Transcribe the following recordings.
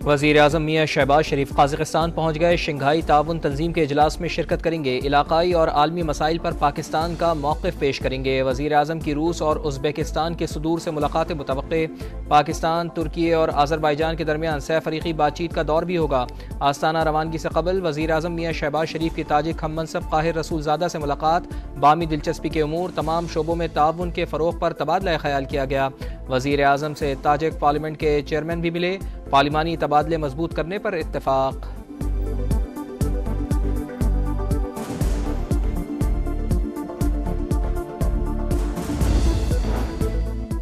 वज़ीर आज़म मियाँ शहबाज शरीफ काज़ाकिस्तान पहुँच गए। शंघाई ताउन तंजीम के इजलास में शिरकत करेंगे। इलाकाई और आलमी मसाइल पर पाकिस्तान का मौक़िफ़ पेश करेंगे। वज़ीर आज़म की रूस और उज़्बेकिस्तान के सदूर से मुलाकातें मुतवक्के। पाकिस्तान, तुर्की और आज़रबाईजान के दरमियान सह फ़रीक़ी बातचीत का दौर भी होगा। आस्ताना रवानगी से कबल वज़ीर आज़म मियाँ शहबाज शरीफ की ताजिक हम मनसब काहिर रसूलज़ादा से मुलाकात। बामी दिलचस्पी के उमूर तमाम शोबों में ताउन के फ़रोग़ पर तबादला ख़याल किया गया। वज़ीर आज़म से ताजिक पार्लियामेंट के चेयरमैन भी मिले। पार्लिमानी तबादले मजबूत करने पर इत्तेफाक।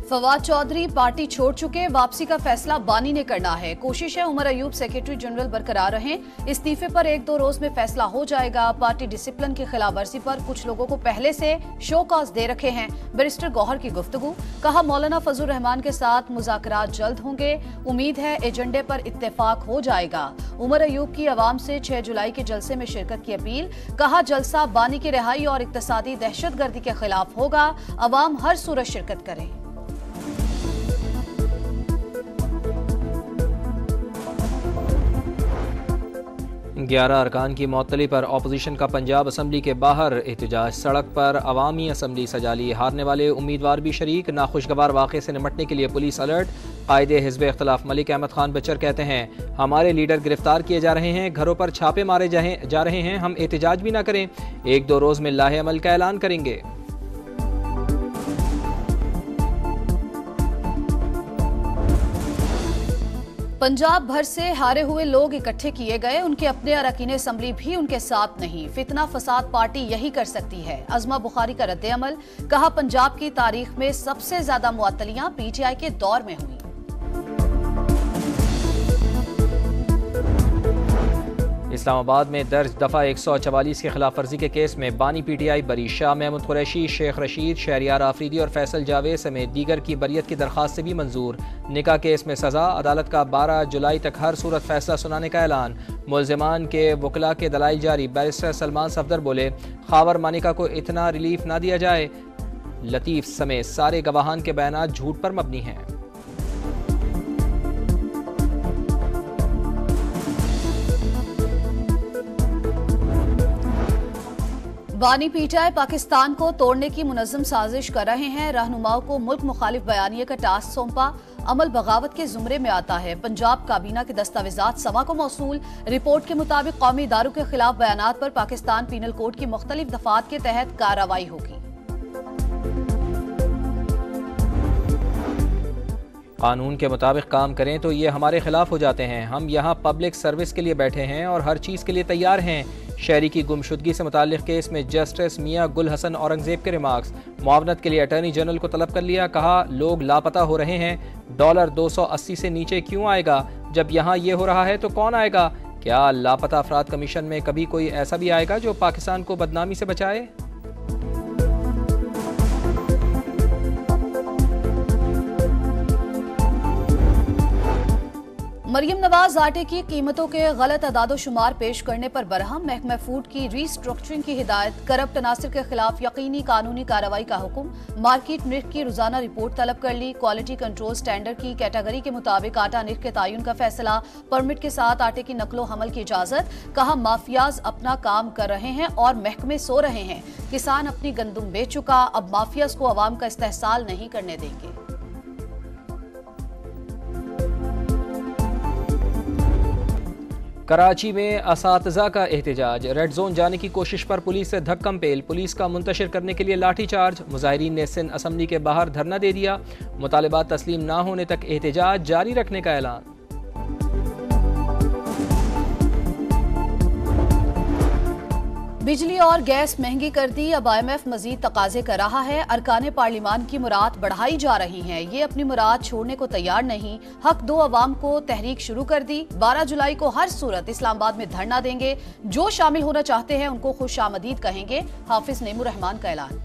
फवाद चौधरी पार्टी छोड़ चुके, वापसी का फैसला बानी ने करना है। कोशिश है उमर अयूब सेक्रेटरी जनरल बरकरार रहें। इस्तीफे पर 1-2 रोज में फैसला हो जाएगा। पार्टी डिसिप्लिन की खिलाफ वर्जी पर कुछ लोगों को पहले से शो कॉज दे रखे हैं। बैरिस्टर गौहर की गुफ्तगू। कहा मौलाना फजल रहमान के साथ मुज़ाकरात जल्द होंगे। उम्मीद है एजेंडे पर इत्तेफाक हो जाएगा। उमर अयूब की अवाम से 6 जुलाई के जलसे में शिरकत की अपील। कहा जलसा बानी की रिहाई और इक्तसादी दहशतगर्दी के खिलाफ होगा। अवाम हर सूरत शिरकत करें। 11 अरकान की मअतली पर अपोजिशन का पंजाब असम्बली के बाहर एहतजाज। सड़क पर अवामी असम्बली सजा ली। हारने वाले उम्मीदवार भी शरीक। नाखुशगवार वाक़े से निपटने के लिए पुलिस अलर्ट। कायदे हिज़्ब इख्तिलाफ मलिक अहमद खान बचर कहते हैं हमारे लीडर गिरफ्तार किए जा रहे हैं, घरों पर छापे मारे जा रहे हैं, हम एहतजाज भी ना करें। 1-2 रोज में लाहे अमल का ऐलान करेंगे। पंजाब भर से हारे हुए लोग इकट्ठे किए गए। उनके अपने अरकान असम्बली भी उनके साथ नहीं। फितना फसाद पार्टी यही कर सकती है। अज़मा बुखारी का रद्द-ए-अमल। कहा पंजाब की तारीख में सबसे ज्यादा मुअत्तलियां पीटीआई के दौर में हुई। इस्लामाबाद में दर्ज दफ़ा 144 की खिलाफ वर्जी के केस में बानी पीटीआई बरी। शाह महमूद कुरैशी, शेख रशीद, शहरियार आफरीदी और फैसल जावेद समेत दीगर की बरियत की दरखास्त से भी मंजूर। निकाह केस में सजा। अदालत का 12 जुलाई तक हर सूरत फैसला सुनाने का ऐलान। मुल्जिमान के वकला के दलाइल जारी। बैरिस्टर सलमान सफदर बोले खावर मानिका को इतना रिलीफ ना दिया जाए। लतीफ समेत सारे गवाहान के बयानात झूठ पर मबनी हैं। बानी पीटीआई पाकिस्तान को तोड़ने की मुनज़्ज़म साजिश कर रहे हैं। रहनुमाओं को मुल्क मुखालिफ बयानिए का टास्क सौंपा। अमल बगावत के जुमरे में आता है। पंजाब काबीना के दस्तावेजात समा को मौसूल। रिपोर्ट के मुताबिक कौमी इदारों के खिलाफ बयानात पर पाकिस्तान पीनल कोड की मुख्तलिफ दफात के तहत कार्रवाई होगी। कानून के मुताबिक काम करें तो ये हमारे खिलाफ हो जाते हैं। हम यहाँ पब्लिक सर्विस के लिए बैठे हैं और हर चीज़ के लिए तैयार हैं। शहरी की गुमशुदगी से मुताल्लिक केस में जस्टिस मियाँ गुल हसन औरंगजेब के रिमार्क्स। मुआवनत के लिए अटॉर्नी जनरल को तलब कर लिया। कहा लोग लापता हो रहे हैं। डॉलर 280 से नीचे क्यों आएगा? जब यहाँ ये हो रहा है तो कौन आएगा? क्या लापता अफराद कमीशन में कभी कोई ऐसा भी आएगा जो पाकिस्तान को बदनामी से बचाए? मरियम नवाज आटे की कीमतों के गलत अदादोशुमार पेश करने पर बरहम। महकमा फूड की रीस्ट्रक्चरिंग की हिदायत। करप्ट अनासिर के खिलाफ यकीनी कानूनी कार्रवाई का हुक्म। मार्केट निर्ख की रोजाना रिपोर्ट तलब कर ली। क्वालिटी कंट्रोल स्टैंडर्ड की कैटेगरी के मुताबिक आटा निर्ख के तयन का फैसला। परमिट के साथ आटे की नकलो हमल की इजाजत। कहा माफियाज अपना काम कर रहे हैं और महकमे सो रहे हैं। किसान अपनी गंदुम बेच चुका, अब माफियाज को अवाम का इस्तेहसाल नहीं करने देंगे। कराची में असातिज़ा का एहतजाज। रेड जोन जाने की कोशिश पर पुलिस से धक्कम पेल। पुलिस का मुंतशिर करने के लिए लाठी चार्ज। मुजाहिरीन ने सिंध असम्बली के बाहर धरना दे दिया। मुतालिबात तस्लीम ना होने तक एहतजाज जारी रखने का ऐलान। बिजली और गैस महंगी कर दी। अब IMF मजीद तकाजे कर रहा है। अरकान पार्लिमान की मुराद बढ़ाई जा रही है। ये अपनी मुराद छोड़ने को तैयार नहीं। हक दो अवाम को तहरीक शुरू कर दी। 12 जुलाई को हर सूरत इस्लामाबाद में धरना देंगे। जो शामिल होना चाहते हैं उनको खुश आमदीद कहेंगे। हाफिज नेमूर रहमान का ऐलान।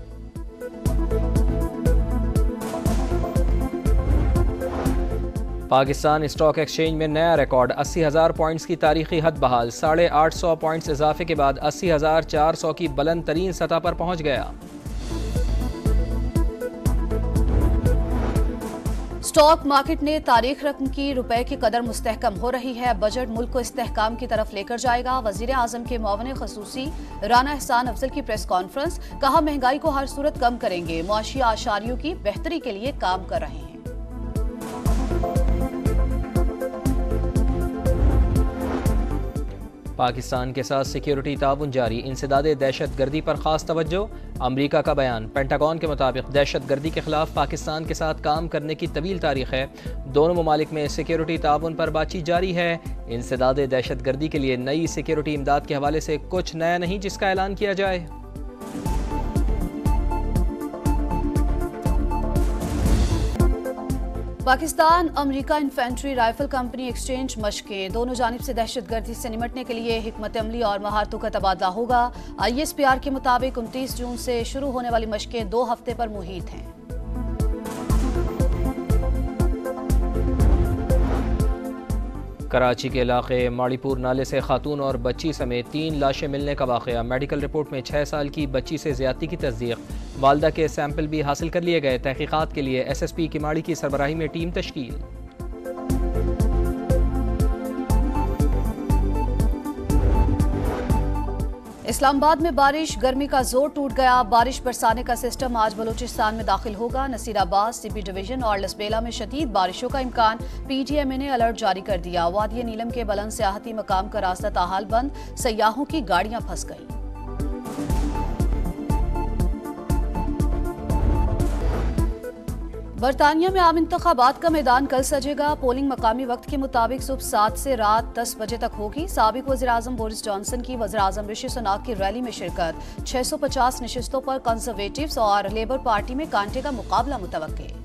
पाकिस्तान स्टॉक एक्सचेंज में नया रिकॉर्ड। 80,000 पॉइंट्स की तारीखी हद बहाल। 850 पॉइंट्स इजाफे के बाद 80,400 की बुलंद तरीन सतह पर पहुंच गया। स्टॉक मार्केट ने तारीख रकम की रुपए की कदर मुस्तहकम हो रही है। बजट मुल्क को इस्तेहकाम की तरफ लेकर जाएगा। वजीर आजम के मुआविन खसूसी राना एहसान अफजल की प्रेस कॉन्फ्रेंस, कहा महंगाई को हर सूरत कम करेंगे, मुआशी आशारियों की बेहतरी के लिए काम कर रहे हैं। पाकिस्तान के साथ सिक्योरिटी ताउन जारी, इंसदादे दहशत गर्दी पर खास तवज्जो। अमरीका का बयान, पेंटागन के मुताबिक दहशत गर्दी के खिलाफ पाकिस्तान के साथ काम करने की तवील तारीख है। दोनों ममालिक में सिक्योरिटी ताउन पर बातचीत जारी है। इंसदादे दहशत गर्दी के लिए नई सिक्योरिटी इमदाद के हवाले से कुछ नया नहीं जिसका ऐलान किया जाए। Pakistan America infantry rifle company exchange मशकें, दोनों जानिब से दहशत गर्दी से निमटने के लिए हिकमत अमली और महारतों का तबादला होगा। ISPR के मुताबिक 29 जून से शुरू होने वाली मशकें 2 हफ्ते पर मुहित हैं। कराची के इलाके माड़ीपुर नाले से खातून और बच्ची समेत 3 लाशें मिलने का वाक़या। मेडिकल रिपोर्ट में 6 साल की बच्ची से ज्यादती की तस्दीक। वालदा के सैंपल भी हासिल कर लिए गए। तहकीकात के लिए SSP किमाड़ी की सरबराही में टीम तश्कील। इस्लामाबाद में बारिश, गर्मी का जोर टूट गया। बारिश बरसाने का सिस्टम आज बलूचिस्तान में दाखिल होगा। नसीराबाद, सिपी डिवीजन और लसबेला में शदीद बारिशों का इम्कान। PTMA ने अलर्ट जारी कर दिया। वादी नीलम के बुलंद सियाहती मकाम का रास्ता ताहाल बंद, सयाहों की गाड़ियां फंस गईं। बरतानिया में आम इंतखाबात का मैदान कल सजेगा। पोलिंग मकामी वक्त के मुताबिक सुबह 7 से रात 10 बजे तक होगी। साबिक वज़ीर आज़म बोरिस जॉनसन की वज़ीर आज़म ऋषि सुनाक की रैली में शिरकत। 650 नशिस्तों पर कंजर्वेटिव्स और लेबर पार्टी में कांटे का मुकाबला मुतवक्के।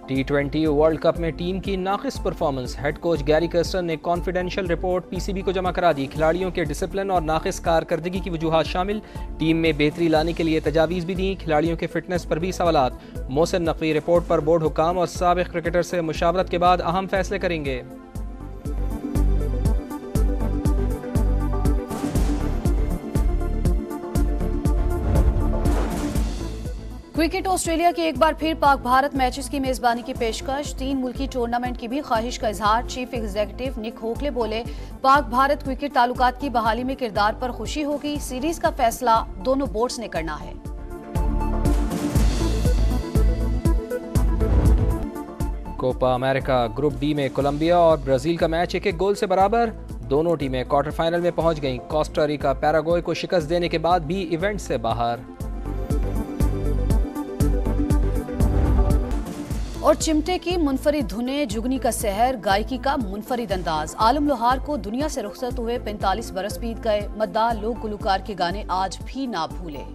T20 वर्ल्ड कप में टीम की नाक़िस performance. Head coach Gary Kirsten ने कॉन्फिडेंशियल रिपोर्ट PCB को जमा करा दी। खिलाड़ियों के डिसिप्लिन और नाक़िस कारकर्दगी की वजूहात शामिल। टीम में बेहतरी लाने के लिए तजावीज़ भी दी। खिलाड़ियों के फिटनेस पर भी सवालात। मोहसिन नकवी रिपोर्ट पर बोर्ड हुकाम और साबिक़ क्रिकेटर से मुशावरत के बाद अहम फैसले करेंगे। क्रिकेट ऑस्ट्रेलिया की एक बार फिर पाक भारत मैचेस की मेजबानी की पेशकश। 3 मुल्की टूर्नामेंट की भी ख्वाहिश का इजहार। चीफ एग्जीक्यूटिव निक होकले बोले, पाक भारत क्रिकेट ताल्लुकात की बहाली में किरदार पर खुशी होगी। सीरीज का फैसला दोनों बोर्ड्स ने करना है। कोपा अमेरिका ग्रुप डी में कोलंबिया और ब्राजील का मैच 1-1 गोल से बराबर। दोनों टीमें क्वार्टर फाइनल में पहुंच गईं। कोस्टा रिका पैराग्वे को शिकस्त देने के बाद भी इवेंट से बाहर। और चिमटे की मुनफरिद धुनें, जुगनी का सहर, गायकी का मुनफरिद अंदाज। आलम लोहार को दुनिया से रुखसत हुए 45 बरस बीत गए। मद्दाह लोक गुलकार के गाने आज भी ना भूले।